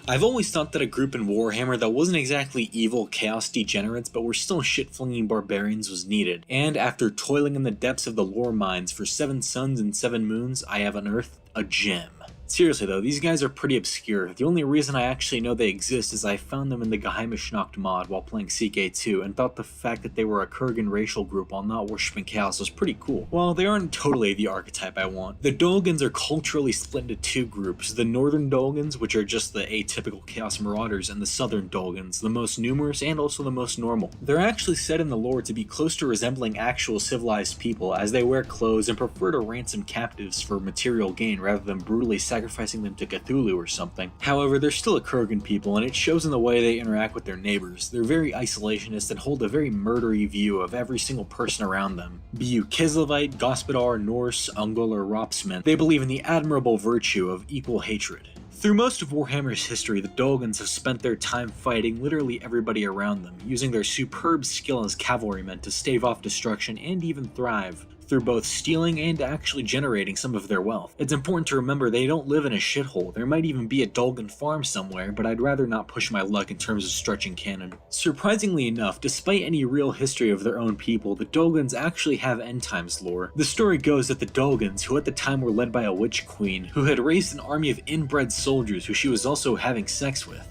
I've always thought that a group in Warhammer that wasn't exactly evil chaos degenerates but were still shit-flinging barbarians was needed, and after toiling in the depths of the lore mines for 7 suns and 7 moons, I have unearthed a gem. Seriously though, these guys are pretty obscure. The only reason I actually know they exist is I found them in the Geheime mod while playing CK2 and thought the fact that they were a Kurgan racial group while not worshipping chaos was pretty cool. Well, they aren't totally the archetype I want. The Dolgans are culturally split into 2 groups, the Northern Dolgans, which are just the atypical Chaos Marauders, and the Southern Dolgans, the most numerous and also the most normal. They're actually said in the lore to be close to resembling actual civilized people, as they wear clothes and prefer to ransom captives for material gain rather than brutally sacrificing them to Cthulhu or something. However, they're still a Kurgan people, and it shows in the way they interact with their neighbors. They're very isolationist and hold a very murdery view of every single person around them. Be you Kislevite, Gospodar, Norse, Ungol, or Ropsmith, they believe in the admirable virtue of equal hatred. Through most of Warhammer's history, the Dolgans have spent their time fighting literally everybody around them, using their superb skill as cavalrymen to stave off destruction and even thrive, through both stealing and actually generating some of their wealth. It's important to remember they don't live in a shithole. There might even be a Dolgan farm somewhere, but I'd rather not push my luck in terms of stretching canon. Surprisingly enough, despite any real history of their own people, the Dolgans actually have end times lore. The story goes that the Dolgans, who at the time were led by a witch queen, who had raised an army of inbred soldiers who she was also having sex with.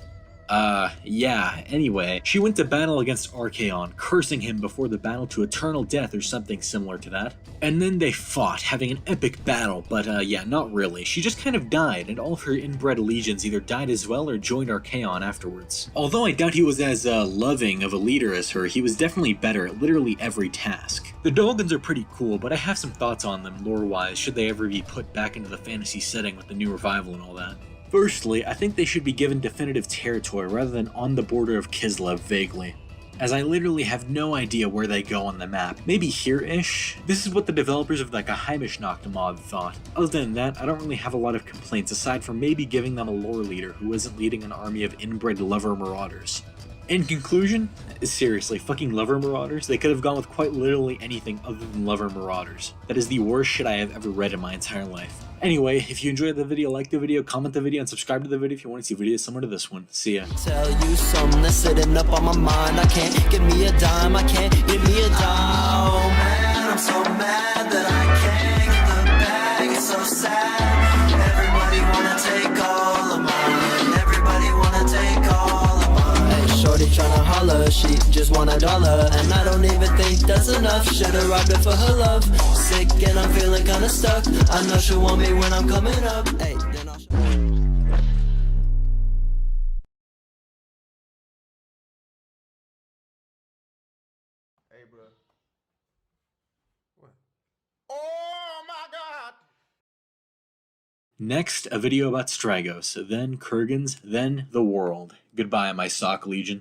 Anyway, she went to battle against Archaon, cursing him before the battle to eternal death or something similar to that. And then they fought, having an epic battle, but not really. She just kind of died, and all of her inbred legions either died as well or joined Archaon afterwards. Although I doubt he was as loving of a leader as her, he was definitely better at literally every task. The Dolgans are pretty cool, but I have some thoughts on them lore-wise should they ever be put back into the fantasy setting with the new revival and all that. Firstly, I think they should be given definitive territory rather than on the border of Kislev vaguely, as I literally have no idea where they go on the map. Maybe here-ish? This is what the developers of the Geheime mod thought. Other than that, I don't really have a lot of complaints aside from maybe giving them a lore leader who isn't leading an army of inbred lover marauders. In conclusion, seriously, fucking lover marauders? They could have gone with quite literally anything other than lover marauders. That is the worst shit I have ever read in my entire life. Anyway, if you enjoyed the video, like the video, comment the video, and subscribe to the video if you want to see videos similar to this one. See ya. Tell you something that's sitting up on my mind. I can't give me a dime, I can't give me a dime. Oh man, I'm so mad that I can't get the bag. It's so sad. Everybody wanna take all of mine. Everybody wanna take all of mine. Hey, shorty tryna holler, she just want $1, and I don't even think that's enough. Should've robbed her for her love. Sick and I'm feeling kinda stuck. I know she'll want me when I'm coming up. Hey, then I'll Hey, bro. What? Oh my God! Next, a video about Stragos, then Kurgans, then the world. Goodbye, my sock legion.